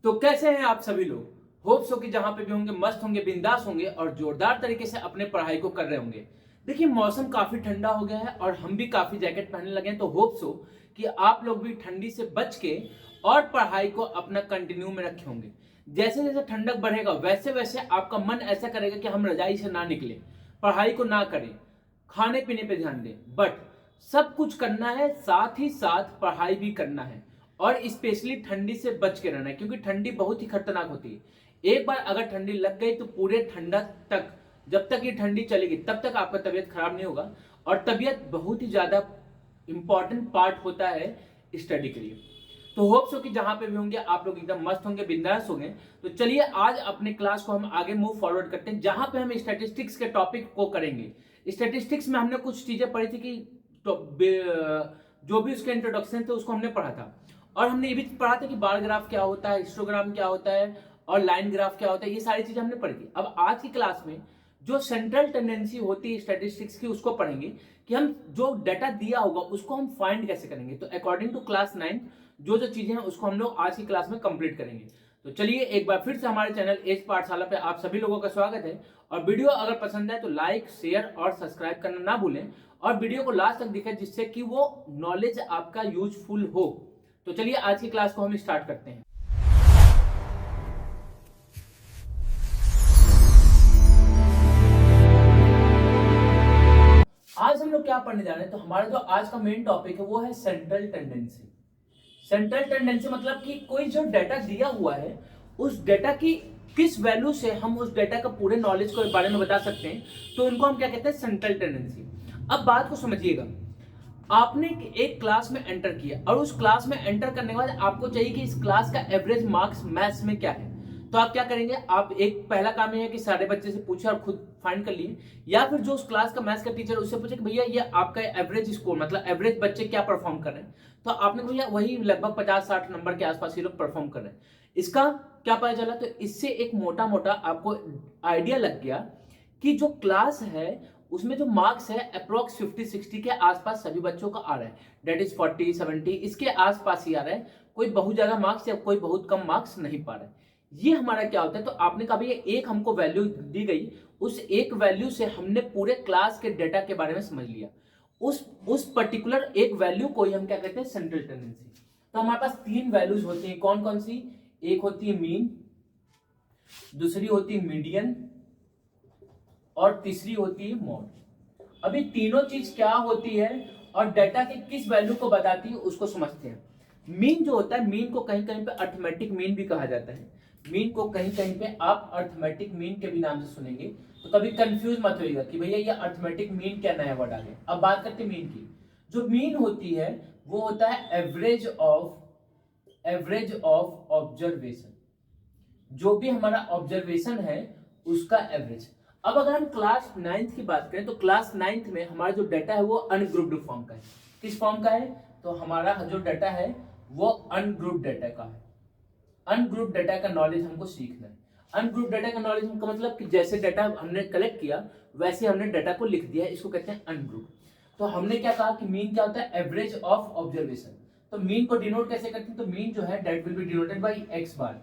तो कैसे हैं आप सभी लोग। होप सो कि जहां पे भी होंगे मस्त होंगे, बिंदास होंगे और जोरदार तरीके से अपने पढ़ाई को कर रहे होंगे। देखिए मौसम काफी ठंडा हो गया है और हम भी काफी जैकेट पहनने लगे हैं, तो होप सो कि आप लोग भी ठंडी से बच के और पढ़ाई को अपना कंटिन्यू में रखे होंगे। जैसे जैसे ठंडक बढ़ेगा वैसे वैसे आपका मन ऐसा करेगा कि हम रजाई से ना निकले, पढ़ाई को ना करें, खाने पीने पे ध्यान दें, बट सब कुछ करना है, साथ ही साथ पढ़ाई भी करना है और स्पेशली ठंडी से बच के रहना है, क्योंकि ठंडी बहुत ही खतरनाक होती है। एक बार अगर ठंडी लग गई तो पूरे ठंडक तक, जब तक ये ठंडी चलेगी तब तक आपका तबीयत खराब नहीं होगा। और तबीयत बहुत ही ज्यादा इंपॉर्टेंट पार्ट होता है स्टडी के लिए। तो होप सो कि जहां पे भी होंगे आप लोग एकदम मस्त होंगे, बिंदास होंगे। तो चलिए आज अपने क्लास को हम आगे मूव फॉरवर्ड करते हैं, जहां पे हम स्टैटिस्टिक्स के टॉपिक को करेंगे। स्टैटिस्टिक्स में हमने कुछ चीजें पढ़ी थी कि तो जो भी उसके इंट्रोडक्शन थे उसको हमने पढ़ा था, और हमने ये भी पढ़ा था कि बार ग्राफ क्या होता है, हिस्टोग्राम क्या होता है और लाइन ग्राफ क्या होता है। ये सारी चीजें हमने पढ़ी थी। अब आज की क्लास में जो सेंट्रल टेंडेंसी होती है स्टैटिस्टिक्स की उसको पढ़ेंगे कि हम जो डाटा दिया होगा उसको हम फाइंड कैसे करेंगे। तो अकॉर्डिंग टू क्लास 9 जो जो चीजें हैं उसको हम लोग आज की क्लास में कंप्लीट करेंगे। तो चलिए एक बार फिर से हमारे चैनल एज पाठशाला पे आप सभी लोगों का स्वागत है। और वीडियो अगर पसंद है तो लाइक, शेयर और सब्सक्राइब करना ना भूलें, और वीडियो को लास्ट तक दिखें जिससे कि वो नॉलेज आपका यूजफुल हो। तो चलिए आज की क्लास को हम स्टार्ट करते हैं। आज हम लोग क्या पढ़ने जा रहे हैं, तो हमारा जो आज का मेन टॉपिक है वो है सेंट्रल टेंडेंसी। सेंट्रल टेंडेंसी मतलब कि कोई जो डाटा दिया हुआ है उस डाटा की किस वैल्यू से हम उस डाटा का पूरे नॉलेज के बारे में बता सकते हैं, तो उनको हम क्या कहते हैं, सेंट्रल टेंडेंसी। अब बात को समझिएगा, आपने एक क्लास में एंटर किया और उस क्लास में एंटर करने के बाद आपको चाहिए कि इस क्लास का एवरेज मार्क्स मैथ्स में क्या है। तो आप क्या करेंगे, आप एक पहला काम ये है कि सारे बच्चे से पूछे और खुद फाइंड कर लिए, या फिर जो उस क्लास का मैथ्स का टीचर उससे पूछे कि भैया ये आपका एवरेज स्कोर मतलब एवरेज बच्चे क्या परफॉर्म कर रहे हैं। तो आपने भैया वही लगभग 50-60 नंबर के आसपास ये लोग परफॉर्म कर रहे हैं। इसका क्या पता चला, तो इससे एक मोटा मोटा आपको आइडिया लग गया कि जो क्लास है उसमें जो मार्क्स है अप्रोक्स 50-60 के आसपास सभी बच्चों का आ रहा है, डेट इज 40-70 इसके आसपास ही आ रहा है। कोई बहुत ज्यादा मार्क्स या कोई बहुत कम मार्क्स नहीं पा रहा है। ये हमारा क्या होता है, तो आपने कहा भैया एक हमको वैल्यू दी गई, उस एक वैल्यू से हमने पूरे क्लास के डेटा के बारे में समझ लिया। उस पर्टिकुलर एक वैल्यू को ही हम क्या कहते हैं, सेंट्रल टेंडेंसी। तो हमारे पास तीन वैल्यूज होती हैं, कौन कौन सी, एक होती है मीन, दूसरी होती है मीडियन और तीसरी होती है मॉड। अभी तीनों चीज क्या होती है और डाटा के किस वैल्यू को बताती है उसको समझते हैं। मीन जो होता है, मीन को कहीं कहीं पे अर्थमेटिक मीन भी कहा जाता है। मीन को कहीं कहीं पे आप अर्थमेटिक मीन के भी नाम से सुनेंगे, तो कभी कंफ्यूज मत होइएगा कि भैया ये अर्थमेटिक मीन क्या नया वर्ड आ गया। अब बात करते हैं मीन की। जो मीन होती है वो होता है एवरेज ऑफ ऑब्जर्वेशन, जो भी हमारा ऑब्जर्वेशन है उसका एवरेज। अब अगर हम क्लास 9th की बात करें तो क्लास 9th में हमारा जो डाटा है वो अनग्रुप्ड फॉर्म का है। किस फॉर्म का है, तो हमारा जो डाटा है वो अनग्रुप्ड डाटा का है। अनग्रुप्ड डाटा का नॉलेज हमको सीखना है। अनग्रुप्ड डाटा का नॉलेज का मतलब कि जैसे डाटा हमने कलेक्ट किया वैसे हमने डाटा को लिख दिया, इसको कहते हैं अनग्रुप्ड। तो हमने क्या कहा कि मीन क्या होता है, एवरेज ऑफ ऑब्जर्वेशन। तो मीन को डिनोट कैसे करते हैं, तो मीन जो है that will be denoted by X bar.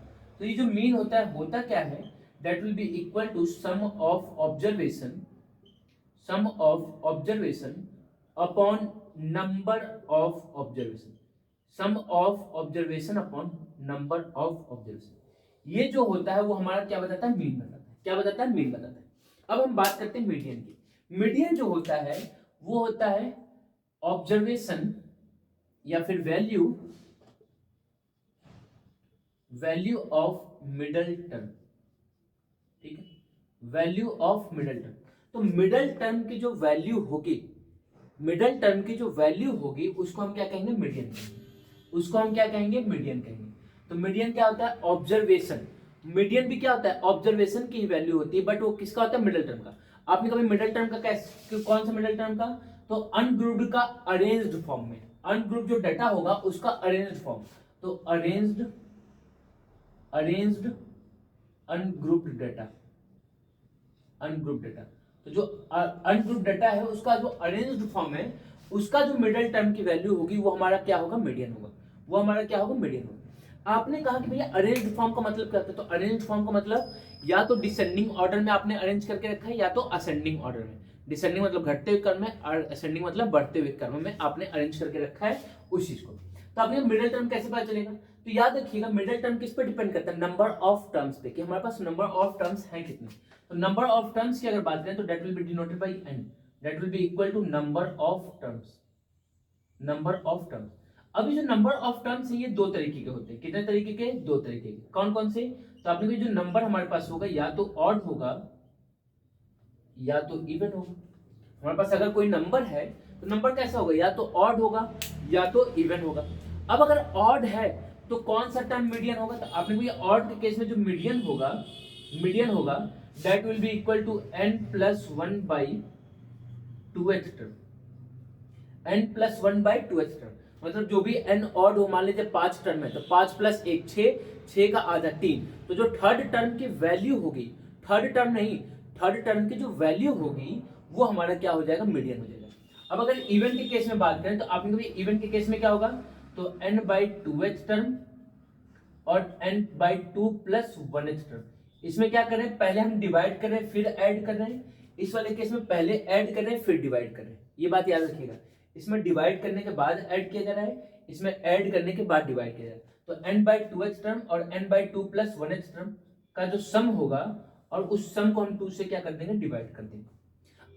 तो ये जो मीन होता है होता क्या है, that will be equal to sum of observation upon number of observation, sum of observation upon number of observation। ये जो होता है वो हमारा क्या बताता है, मीन बताता है। क्या बताता है, मीन बताता है। अब हम बात करते हैं मीडियन की। मीडियन जो होता है वो होता है ऑब्जर्वेशन या फिर वैल्यू ऑफ मिडल टर्म। ठीक है, वैल्यू ऑफ मिडल टर्म। तो मिडल टर्म की जो वैल्यू होगी, मिडल टर्म की जो वैल्यू होगी उसको हम क्या कहेंगे, मीडियन कहेंगे। उसको हम क्या कहेंगे, मीडियन कहेंगे। तो मीडियन क्या होता है, ऑब्जर्वेशन। मीडियन भी क्या होता है, ऑब्जर्वेशन की वैल्यू होती है, बट वो किसका होता है, मिडल टर्म का। आपने कभी मिडल टर्म का कैसे, कौन सा मिडल टर्म का, तो अनग्रुप्ड का अरेंज्ड फॉर्म में। अनग्रुप्ड जो डाटा होगा उसका अरेंज्ड फॉर्म, तो arranged ungrouped data. Ungrouped data, तो जो अनग्रुप्ड डाटा है उसका जो अरेंज्ड फॉर्म है उसका जो मिडिल टर्म की वैल्यू होगी वो हमारा क्या होगा, मीडियन होगा। वो हमारा क्या होगा, मीडियन होगा। आपने कहा कि भैया अरेंज्ड फॉर्म का मतलब क्या होता है, तो अरेंज्ड फॉर्म का मतलब या तो डिसेंडिंग ऑर्डर में आपने अरेंज करके रखा है या तो असेंडिंग ऑर्डर में। डिसेंडिंग मतलब घटते हुए क्रम में और असेंडिंग मतलब बढ़ते हुए क्रम में आपने अरेंज करके रखा है उस चीज को। तो आपने मिडिल टर्म कैसे पता चलेगा, तो याद रखिएगा मिडिल टर्म किस पे डिपेंड करता है, नंबर ऑफ टर्म्स पे, कि हमारे पास नंबर ऑफ टर्म्स हैं कितने। तो नंबर ऑफ टर्म्स की अगर बात करें तो that will be denoted by n, that will be equal to number of terms, number of terms. अभी जो नंबर ऑफ टर्म्स है ये दो तरीके के होते हैं, कितने तरीके के, दो तरीके के, कौन कौन से, तो आपने जो नंबर हमारे पास होगा या तो ऑड होगा या तो इवन होगा। हमारे पास अगर कोई नंबर है तो नंबर कैसा होगा, या तो ऑड होगा या तो इवन होगा। अब अगर ऑड है तो कौन सा टर्म मीडियन होगा, तो आपने को ये ऑड के केस में जो मीडियन होगा that will be equal to n+1/2th term, n+1/2th term. मतलब जो भी n ऑड हो, मान लीजिए 5 टर्म है तो 5 + 1 6, 6 का आधा 3, तो जो थर्ड टर्म की वैल्यू होगी, थर्ड टर्म नहीं, थर्ड टर्म की जो वैल्यू होगी वो हमारा क्या हो जाएगा, मीडियन हो जाएगा। अब अगर इवन के केस में बात करें तो आपने कभी इवन के केस में क्या होगा, तो n/2th टर्म और n/2 + 1th टर्म। इसमें क्या कर रहे हैं, पहले हम डिवाइड कर रहे हैं फिर ऐड कर रहे हैं, इस वाले केस में पहले ऐड कर रहे हैं फिर डिवाइड कर रहे हैं, ये बात याद रखिएगा। इसमें डिवाइड करने के बाद ऐड किया जा रहा है, इसमें ऐड करने के बाद डिवाइड किया जा रहा है। तो n/2th टर्म और n/2 + 1th टर्म का जो सम होगा और उस सम को हम 2 से क्या कर देंगे, डिवाइड कर देंगे।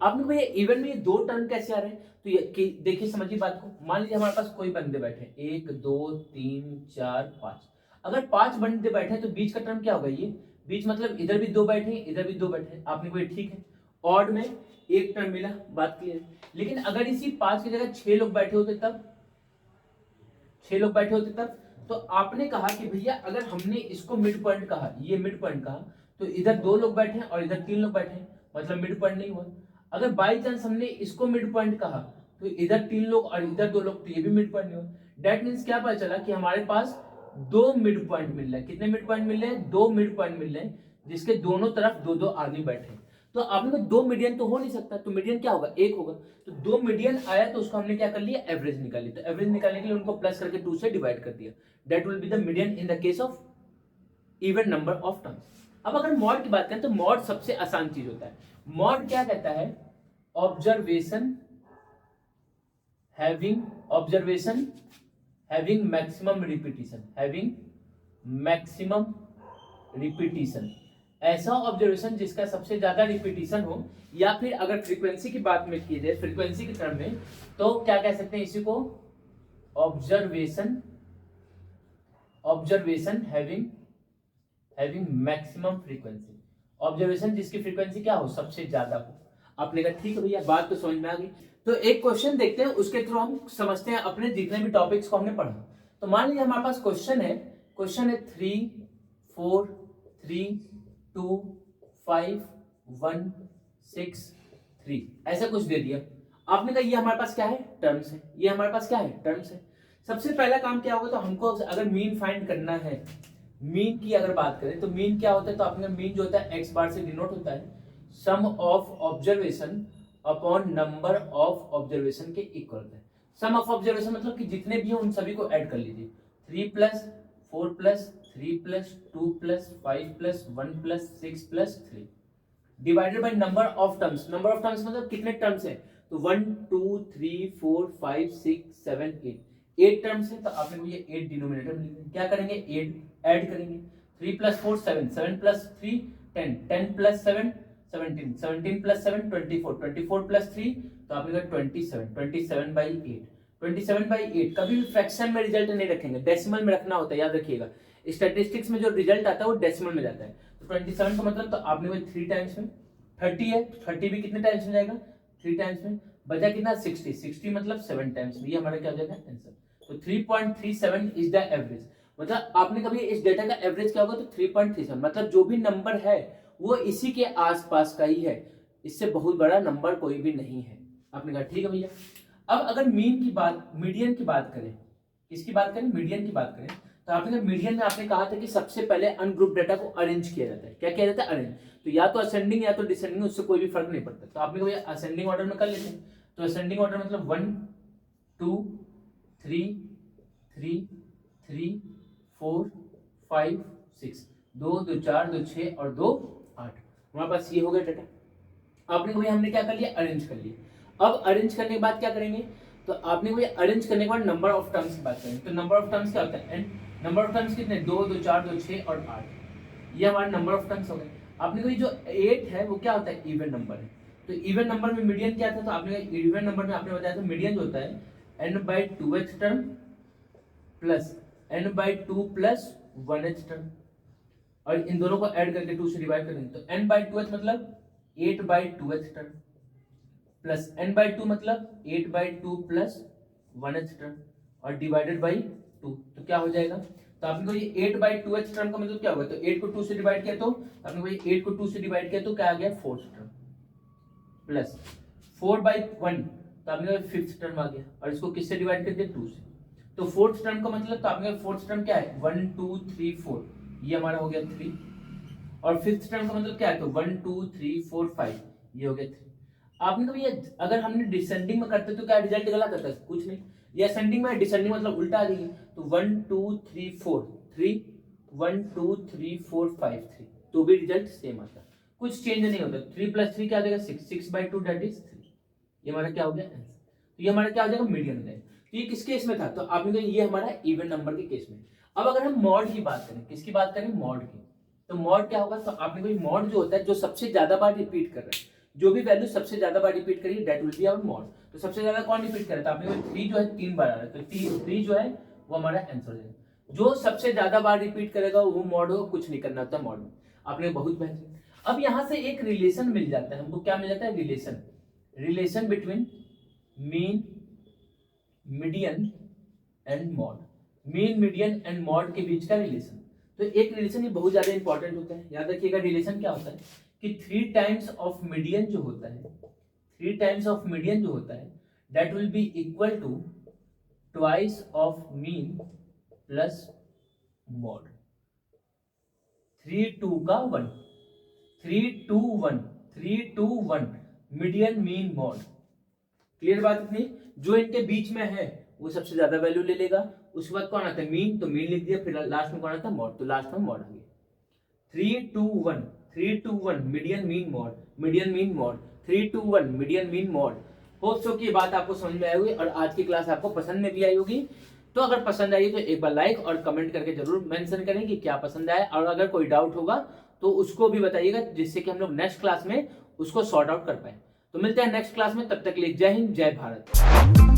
आपने भैया इवन में ये दो टर्म कैसे आ रहे हैं, तो ये देखिए समझिए बात को। मान लीजिए हमारे पास कोई बंदे बैठे, 1 2 3 4 5, अगर 5 बंदे बैठे तो बीच का टर्म क्या होगा, ये बीच मतलब इधर भी 2 बैठे इधर भी 2 बैठे, आपने कोई ठीक है, ऑड में एक टर्म मिला, बात क्लियर है। लेकिन अगर इसी 5 की जगह 6 लोग बैठे होते तब, 6 लोग बैठे होते तब, तो आपने कहा कि भैया अगर हमने इसको मिड पॉइंट कहा, ये मिड पॉइंट कहा, तो इधर 2 लोग बैठे और इधर 3 लोग बैठे, मतलब मिड पॉइंट नहीं हुआ। अगर बाई चांस हमने इसको मिड पॉइंट कहा तो इधर 3 लोग और इधर 2 लोग, तो ये भी मिड पॉइंट नहीं हुआ। दैट मीन्स क्या पता चला कि हमारे पास 2 मिड पॉइंट मिल रहा है। कितने मिड पॉइंट मिल रहे हैं, 2 मिड पॉइंट मिल रहे हैं, जिसके दोनों तरफ 2 2 आदमी बैठे। तो आपने कहा 2 मीडियन तो हो नहीं सकता, तो मीडियन क्या होगा, 1 होगा। तो 2 मीडियन आया तो उसको हमने क्या कर लिया, एवरेज निकाली। तो एवरेज निकालने के लिए उनको प्लस करके 2 से डिवाइड कर दिया, that will be the median in the case of even number of terms. अब अगर मॉड की बात करें तो मॉड सबसे आसान चीज होता है। मॉड क्या कहता है, ऑब्जर्वेशन हैविंग मैक्सिमम रिपीटिशन, ऐसा ऑब्जर्वेशन जिसका सबसे ज्यादा रिपीटिशन हो, या फिर अगर फ्रीक्वेंसी की बात में की जाए, फ्रीक्वेंसी के टर्म में, तो क्या कह सकते हैं इसी को, observation having maximum frequency, observation जिसकी फ्रीक्वेंसी क्या हो, सबसे ज्यादा हो। आपने कहा ठीक है भैया, बात तो समझ में आ गई। तो एक क्वेश्चन देखते हैं, उसके थ्रू हम समझते हैं अपने जितने भी टॉपिक्स को हमने पढ़ा। तो मान लीजिए हमारे पास क्वेश्चन है 3 4 3 2 5 1 6 3, ऐसा कुछ दे दिया। आपने कहा ये हमारे पास क्या है, टर्म्स है, ये हमारे पास क्या है, टर्म्स है। सबसे पहला काम क्या होगा, तो हमको अगर मीन फाइंड करना है, मीन की अगर बात करें तो मीन क्या होता है, तो आपने मीन जो होता है एक्स बार से डिनोट होता है, sum of observation upon number of observation के इक्वल है। सम ऑफ ऑब्जर्वेशन मतलब कि जितने भी हैं उन सभी को ऐड कर लीजिए, 3 + 4 + 3 + 2 + 5 + 1 + 6 + 3 divided by number of terms. Number of terms मतलब कितने टर्म्स हैं, तो 1 2 3 4 5 6 7 8 टर्म्स है। तो आपने ये 8 डिनोमिनेटर में लिखना, क्या करेंगे, 8 ऐड करेंगे, 3 + 4 7 7 + 3 10 10 + 7 17 17 + 7 24 24 + 3, तो आपने कहा 27 27/8 27/8। कभी भी फ्रैक्शन में रिजल्ट नहीं रखेंगे, डेसिमल में रखना होता है, याद रखिएगा। स्टैटिस्टिक्स में जो रिजल्ट आता है वो डेसिमल में जाता है। तो 27 का मतलब, तो आपने वही 3 टाइम्स में, 30 है 30 भी कितने टाइम्स में जाएगा, 3 टाइम्स में, बचा कितना 60 60 मतलब 7 टाइम्स में, ये हमारा क्या हो जाएगा आंसर। तो 3.37 इज द एवरेज। मतलब आपने कभी इस डेटा का एवरेज क्या होगा, तो 3.37 मतलब जो भी नंबर है वो इसी के आसपास का ही है, इससे बहुत बड़ा नंबर कोई भी नहीं है। आपने कहा ठीक है भैया। अब अगर मीडियन की बात करें, किसकी बात करें, मीडियन की बात करें, तो आपने मीडियन में आपने कहा था कि सबसे पहले अनग्रुप डेटा को अरेंज किया जाता है। क्या किया जाता है, अरेंज। तो या तो असेंडिंग या तो डिसेंडिंग, उससे कोई भी फर्क नहीं पड़ता। तो आपने कहा असेंडिंग ऑर्डर में कर लेते हैं। तो असेंडिंग ऑर्डर मतलब 1 2 3 3 3 4 5 6, 2 2 4 2 6 और 2 8। हमारे पास ये हो गया डाटा। आपने को हमने क्या कर लिया, अरेंज कर लिया। अब अरेंज करने के बाद क्या करेंगे, तो आपने को अरेंज करने के बाद नंबर ऑफ टर्म्स की बात करेंगे। तो नंबर ऑफ टर्म्स क्या होता है, एंड नंबर ऑफ टर्म्स कितने, 2 2 4 2 6 और 8, ये हमारे नंबर ऑफ टर्म्स हो गए। आपने को जो 8 है वो क्या होता है, इवन नंबर है। तो इवन नंबर में मीडियन क्या था, तो आपने इवन नंबर में आपने बताया था मीडियन जो होता है n/2th term plus n/2 plus 1th term, और इन दोनों को ऐड करके 2 से डिवाइड करेंगे। तो n/2th मतलब 8/2th टर्म प्लस n/2 मतलब 8/2 प्लस 1th टर्म और डिवाइडेड बाई 2, तो क्या हो जाएगा। तो आपने को ये 8/2th टर्म का मतलब क्या होगा, तो 8 को 2 से डिवाइड किया, तो आपने को ये 8 को 2 से डिवाइड किया तो क्या आ गया 4th टर्म प्लस 4/1, तो आपने को 5th टर्म आ गया, और इसको किससे डिवाइड कर दिया, 2 से। तो 4th टर्म का मतलब, तो आपने 4th टर्म क्या है 1 2 3 4, ये हमारा हो गया 3, और 5th टर्म का मतलब क्या है, तो 1 2 3 4 5, ये हो गया 3। आपने कभी ये अगर हमने डिसेंडिंग में करते तो क्या रिजल्ट गलत आता है, कुछ नहीं। ये असेंडिंग में, डिसेंडिंग मतलब उल्टा आ जाएगी, तो 1 2 3 4 3 1 2 3 4 5 3, तो भी रिजल्ट सेम आता है, कुछ चेंज नहीं होता। 3 + 3 क्या आ जाएगा 6, 6/2 दैट इज 3, ये हमारा क्या हो गया आंसर। तो ये हमारा क्या हो जाएगा, मीडियन हो जाएगा। तो ये किस केस में था, तो आपने कहा ये हमारा इवन नंबर के केस में। अब अगर हम मॉड की बात करें, किसकी बात करें, मॉड की, तो मॉड क्या होगा, तो आपने कोई मॉड जो होता है जो सबसे ज्यादा बार रिपीट कर रहा है, जो भी वैल्यू सबसे ज्यादा बार रिपीट करेगी that will be our mode. तो सबसे ज्यादा कौन रिपीट करे, तो आपने कोई 3 जो है 3 बार आ रहा है, तो 3 जो है वो हमारा आंसर है। जो सबसे ज्यादा बार रिपीट करेगा वो मॉड हो, कुछ नहीं करना होता मॉड में। आपने बहुत बेहतरीन। अब यहाँ से एक रिलेशन मिल जाता है हमको, क्या मिल जाता है, relation between mean median and mod, mean median and mod के बीच का रिलेशन। तो एक रिलेशन ये बहुत ज्यादा इंपॉर्टेंट होता है, याद रखिएगा। रिलेशन क्या होता है कि 3 टाइम्स ऑफ मीडियन जो होता है, 3 टाइम्स ऑफ मीडियन जो होता है that will be equal to twice of mean plus mode. 3 2 का 1, 3 2 1 3 2 1 मीडियन मीन मॉड। क्लियर बात इतनी। जो इनके बीच में है वो सबसे ज्यादा वैल्यू ले लेगा, उसके बाद कौन आता है मीन, तो मीन लिख दिया, फिर लास्ट में कौन आता है मॉड, तो लास्ट में मॉड आ गया। 3 2 1 3 2 1 median mean mod, median mean mod, 3 2 1 median mean mod. Hope so कि ये बात आपको समझ में आई होगी और आज की क्लास आपको पसंद में भी आई होगी। तो अगर पसंद आई तो एक बार लाइक और कमेंट करके जरूर मेंशन करें कि क्या पसंद आया, और अगर कोई डाउट होगा तो उसको भी बताइएगा, जिससे कि हम लोग नेक्स्ट क्लास में उसको सॉर्ट आउट कर पाए। तो मिलते हैं नेक्स्ट क्लास में, तब तक के लिए जय हिंद जय भारत।